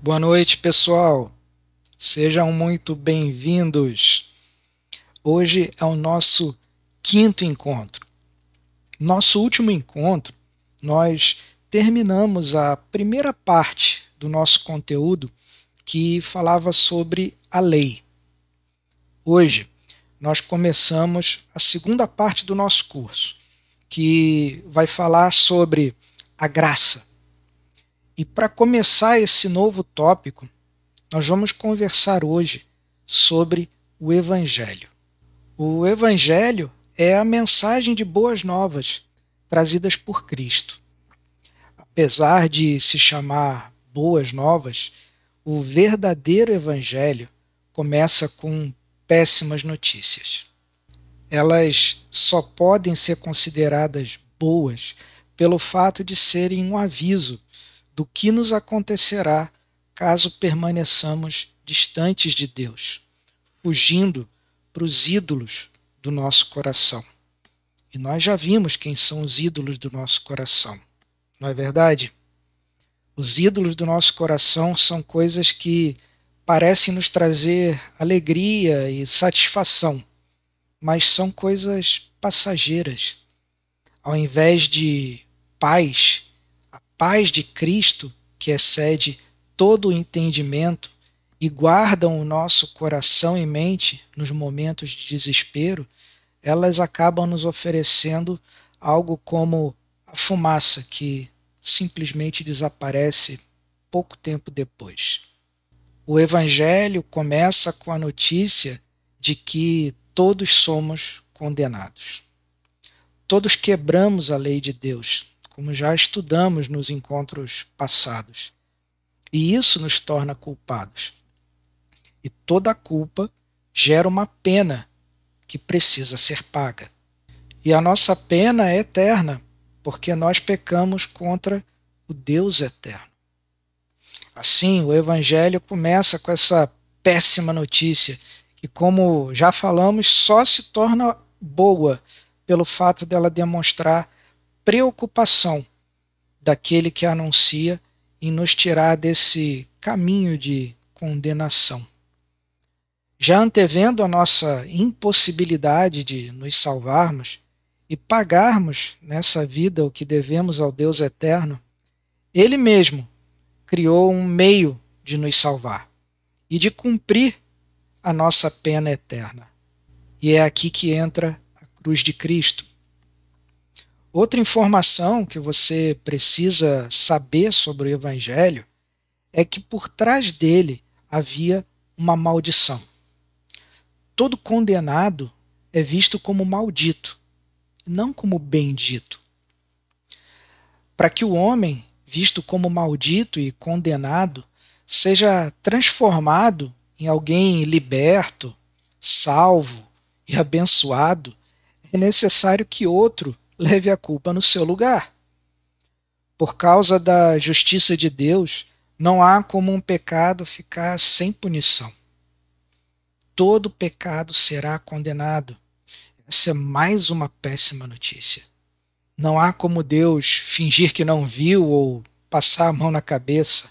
Boa noite, pessoal. Sejam muito bem-vindos. Hoje é o nosso quinto encontro. Nosso último encontro, nós terminamos a primeira parte do nosso conteúdo que falava sobre a lei. Hoje, nós começamos a segunda parte do nosso curso, que vai falar sobre a graça. E para começar esse novo tópico, nós vamos conversar hoje sobre o Evangelho. O Evangelho é a mensagem de boas novas trazidas por Cristo. Apesar de se chamar boas novas, o verdadeiro Evangelho começa com péssimas notícias. Elas só podem ser consideradas boas pelo fato de serem um aviso do que nos acontecerá caso permaneçamos distantes de Deus, fugindo para os ídolos do nosso coração. E nós já vimos quem são os ídolos do nosso coração, não é verdade? Os ídolos do nosso coração são coisas que parecem nos trazer alegria e satisfação, mas são coisas passageiras. Ao invés de paz, a paz de Cristo, que excede todo o entendimento e guardam o nosso coração e mente nos momentos de desespero, elas acabam nos oferecendo algo como a fumaça que simplesmente desaparece pouco tempo depois. O Evangelho começa com a notícia de que todos somos condenados. Todos quebramos a lei de Deus, como já estudamos nos encontros passados. E isso nos torna culpados. E toda culpa gera uma pena que precisa ser paga. E a nossa pena é eterna, porque nós pecamos contra o Deus eterno. Assim, o Evangelho começa com essa péssima notícia, que, como já falamos, só se torna boa pelo fato dela demonstrar preocupação daquele que anuncia em nos tirar desse caminho de condenação. Já antevendo a nossa impossibilidade de nos salvarmos e pagarmos nessa vida o que devemos ao Deus eterno, Ele mesmo criou um meio de nos salvar e de cumprir a nossa pena eterna. E é aqui que entra a cruz de Cristo. Outra informação que você precisa saber sobre o Evangelho é que por trás dele havia uma maldição. Todo condenado é visto como maldito, não como bendito. Para que o homem, visto como maldito e condenado, seja transformado em alguém liberto, salvo e abençoado, é necessário que outro leve a culpa no seu lugar. Por causa da justiça de Deus, não há como um pecado ficar sem punição. Todo pecado será condenado. Essa é mais uma péssima notícia. Não há como Deus fingir que não viu ou passar a mão na cabeça.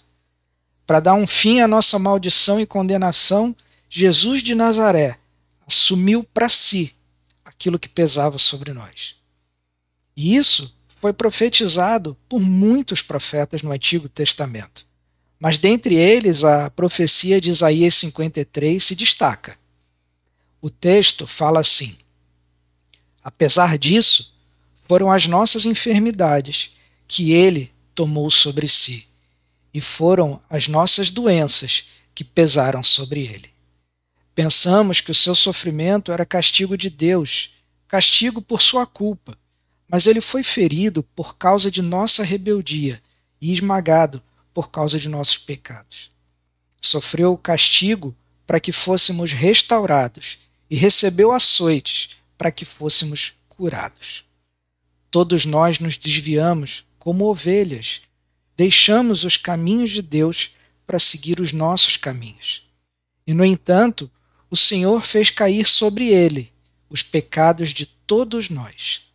Para dar um fim à nossa maldição e condenação, Jesus de Nazaré assumiu para si aquilo que pesava sobre nós. E isso foi profetizado por muitos profetas no Antigo Testamento. Mas dentre eles, a profecia de Isaías 53 se destaca. O texto fala assim: apesar disso, foram as nossas enfermidades que ele tomou sobre si, e foram as nossas doenças que pesaram sobre ele. Pensamos que o seu sofrimento era castigo de Deus, castigo por sua culpa, mas ele foi ferido por causa de nossa rebeldia e esmagado por causa de nossos pecados. Sofreu o castigo para que fôssemos restaurados e recebeu açoites para que fôssemos curados. Todos nós nos desviamos como ovelhas, deixamos os caminhos de Deus para seguir os nossos caminhos. E, no entanto, o Senhor fez cair sobre ele os pecados de todos nós.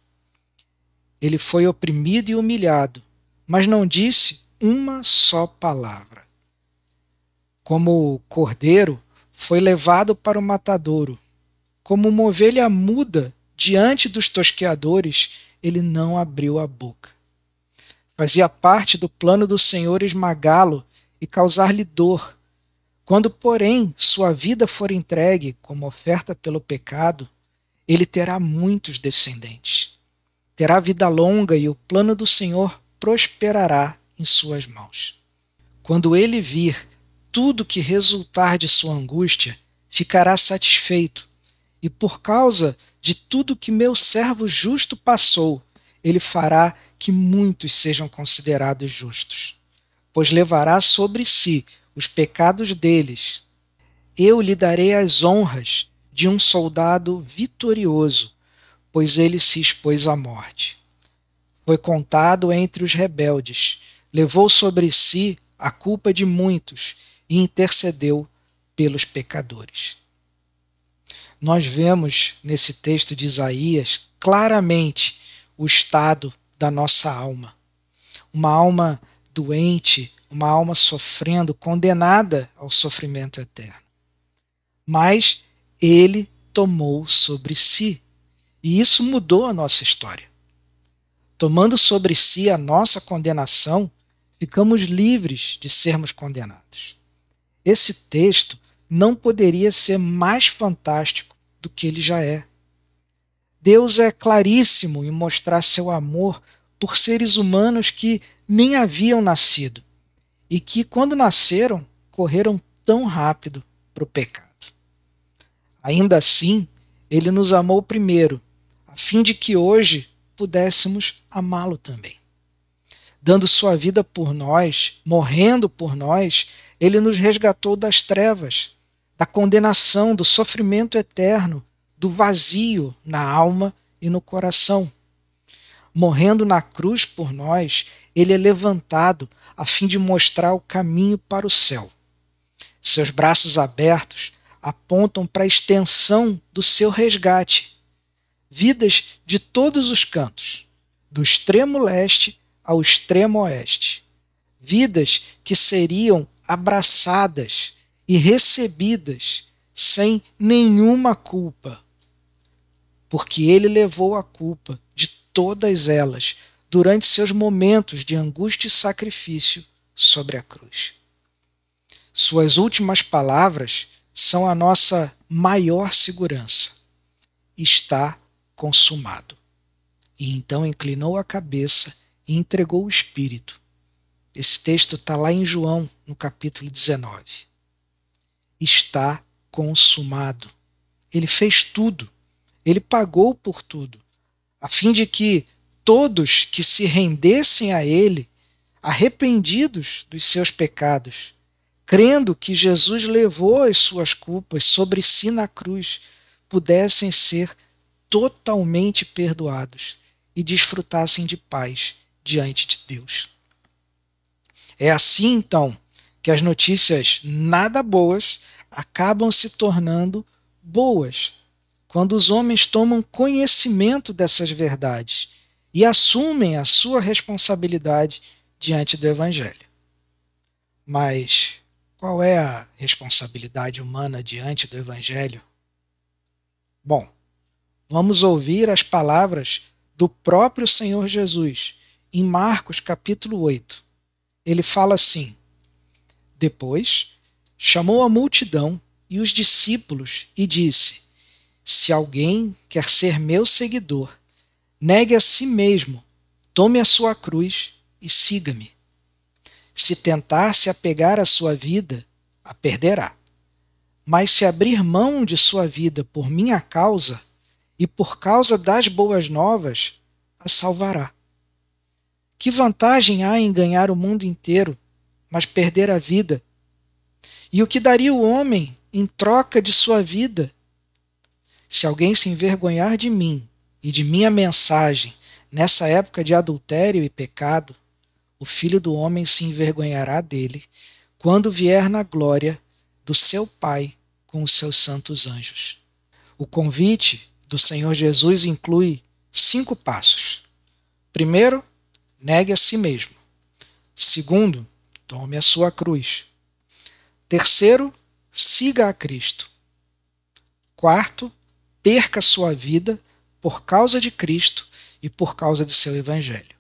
Ele foi oprimido e humilhado, mas não disse uma só palavra. Como cordeiro, foi levado para o matadouro. Como uma ovelha muda diante dos tosqueadores, ele não abriu a boca. Fazia parte do plano do Senhor esmagá-lo e causar-lhe dor. Quando, porém, sua vida for entregue como oferta pelo pecado, ele terá muitos descendentes. Terá vida longa e o plano do Senhor prosperará em suas mãos. Quando ele vir tudo que resultar de sua angústia, ficará satisfeito. E por causa de tudo que meu servo justo passou, ele fará que muitos sejam considerados justos, pois levará sobre si os pecados deles. Eu lhe darei as honras de um soldado vitorioso, pois ele se expôs à morte. Foi contado entre os rebeldes, levou sobre si a culpa de muitos e intercedeu pelos pecadores. Nós vemos nesse texto de Isaías claramente o estado da nossa alma. Uma alma doente, uma alma sofrendo, condenada ao sofrimento eterno. Mas ele tomou sobre si. E isso mudou a nossa história. Tomando sobre si a nossa condenação, ficamos livres de sermos condenados. Esse texto não poderia ser mais fantástico do que ele já é. Deus é claríssimo em mostrar seu amor por seres humanos que nem haviam nascido e que, quando nasceram, correram tão rápido para o pecado. Ainda assim, ele nos amou primeiro, a fim de que hoje pudéssemos amá-lo também. Dando sua vida por nós, morrendo por nós, ele nos resgatou das trevas, da condenação, do sofrimento eterno, do vazio na alma e no coração. Morrendo na cruz por nós, ele é levantado a fim de mostrar o caminho para o céu. Seus braços abertos apontam para a extensão do seu resgate. Vidas de todos os cantos, do extremo leste ao extremo oeste. Vidas que seriam abraçadas e recebidas sem nenhuma culpa, porque ele levou a culpa de todas elas durante seus momentos de angústia e sacrifício sobre a cruz. Suas últimas palavras são a nossa maior segurança. Está consumado. E então inclinou a cabeça e entregou o Espírito. Esse texto está lá em João, no capítulo 19. Está consumado. Ele fez tudo. Ele pagou por tudo, a fim de que todos que se rendessem a ele, arrependidos dos seus pecados, crendo que Jesus levou as suas culpas sobre si na cruz, pudessem ser totalmente perdoados e desfrutassem de paz diante de Deus. É assim, então, que as notícias nada boas acabam se tornando boas, quando os homens tomam conhecimento dessas verdades e assumem a sua responsabilidade diante do Evangelho. Mas qual é a responsabilidade humana diante do Evangelho? Bom, vamos ouvir as palavras do próprio Senhor Jesus em Marcos capítulo 8. Ele fala assim: depois chamou a multidão e os discípulos e disse: se alguém quer ser meu seguidor, negue a si mesmo, tome a sua cruz e siga-me. Se tentar se apegar à sua vida, a perderá. Mas se abrir mão de sua vida por minha causa e por causa das boas novas, a salvará. Que vantagem há em ganhar o mundo inteiro, mas perder a vida? E o que daria o homem em troca de sua vida? Se alguém se envergonhar de mim e de minha mensagem nessa época de adultério e pecado, o Filho do Homem se envergonhará dele quando vier na glória do seu Pai com os seus santos anjos. O convite do Senhor Jesus inclui 5 passos. Primeiro, negue a si mesmo. Segundo, tome a sua cruz. Terceiro, siga a Cristo. Quarto, perca sua vida por causa de Cristo e por causa de seu Evangelho.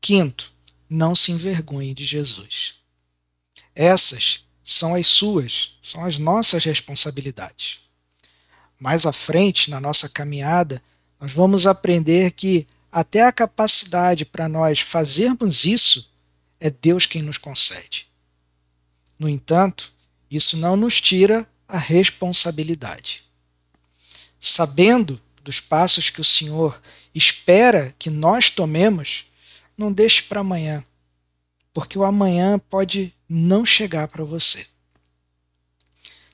Quinto, não se envergonhe de Jesus. Essas são as nossas responsabilidades. Mais à frente, na nossa caminhada, nós vamos aprender que até a capacidade para nós fazermos isso é Deus quem nos concede. No entanto, isso não nos tira a responsabilidade. Sabendo dos passos que o Senhor espera que nós tomemos, não deixe para amanhã, porque o amanhã pode não chegar para você.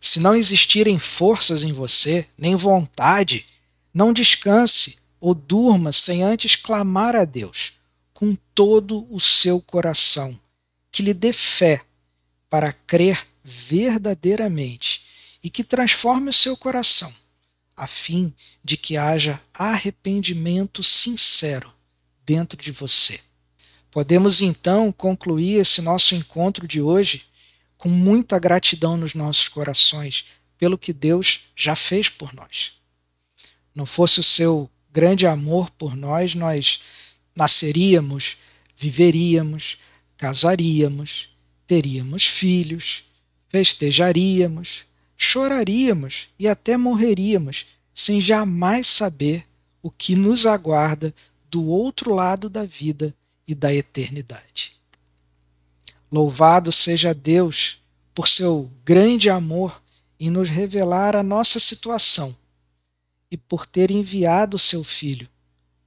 Se não existirem forças em você, nem vontade, não descanse ou durma sem antes clamar a Deus com todo o seu coração, que lhe dê fé para crer verdadeiramente e que transforme o seu coração, a fim de que haja arrependimento sincero dentro de você. Podemos então concluir esse nosso encontro de hoje com muita gratidão nos nossos corações pelo que Deus já fez por nós. Não fosse o seu grande amor por nós, nós nasceríamos, viveríamos, casaríamos, teríamos filhos, festejaríamos, choraríamos e até morreríamos sem jamais saber o que nos aguarda do outro lado da vida e da eternidade. Louvado seja Deus por seu grande amor em nos revelar a nossa situação e por ter enviado o seu Filho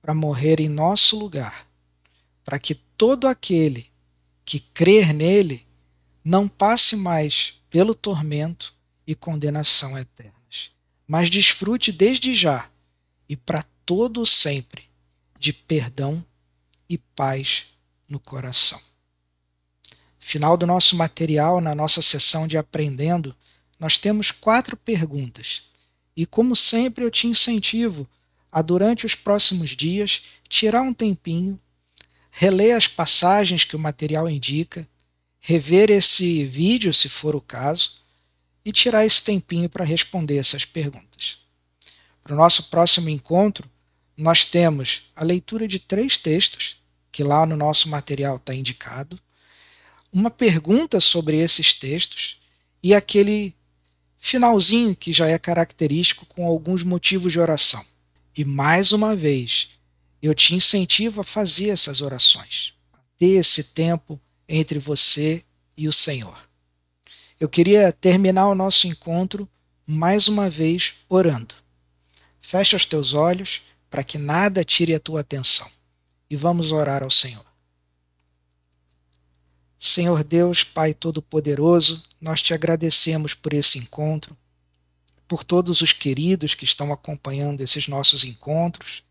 para morrer em nosso lugar, para que todo aquele que crer nele não passe mais pelo tormento e condenação eternas, mas desfrute desde já e para todo o sempre de perdão e paz no coração. Final do nosso material, na nossa sessão de Aprendendo, nós temos 4 perguntas. E como sempre eu te incentivo a, durante os próximos dias, tirar um tempinho, reler as passagens que o material indica, rever esse vídeo, se for o caso, e tirar esse tempinho para responder essas perguntas. Para o nosso próximo encontro, nós temos a leitura de 3 textos, que lá no nosso material está indicado, uma pergunta sobre esses textos e aquele finalzinho que já é característico com alguns motivos de oração. E mais uma vez, eu te incentivo a fazer essas orações, a ter esse tempo entre você e o Senhor. Eu queria terminar o nosso encontro mais uma vez orando. Fecha os teus olhos para que nada tire a tua atenção e vamos orar ao Senhor. Senhor Deus, Pai Todo-Poderoso, nós te agradecemos por esse encontro, por todos os queridos que estão acompanhando esses nossos encontros.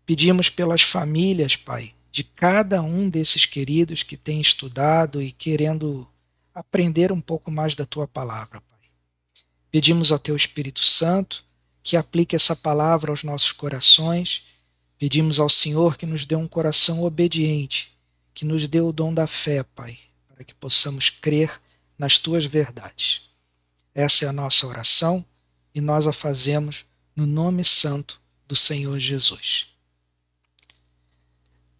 Pedimos pelas famílias, Pai, de cada um desses queridos que tem estudado e querendo aprender um pouco mais da Tua Palavra, Pai. Pedimos ao Teu Espírito Santo que aplique essa palavra aos nossos corações. Pedimos ao Senhor que nos dê um coração obediente, que nos dê o dom da fé, Pai, para que possamos crer nas Tuas verdades. Essa é a nossa oração e nós a fazemos no nome santo do Senhor Jesus.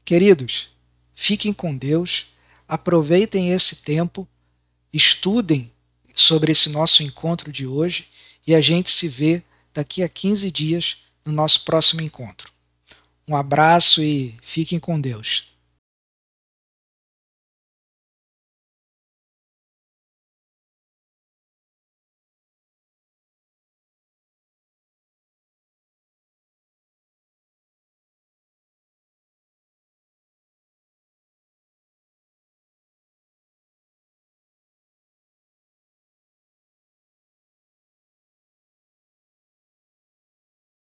Queridos, fiquem com Deus, aproveitem esse tempo, estudem sobre esse nosso encontro de hoje e a gente se vê daqui a 15 dias no nosso próximo encontro. Um abraço e fiquem com Deus.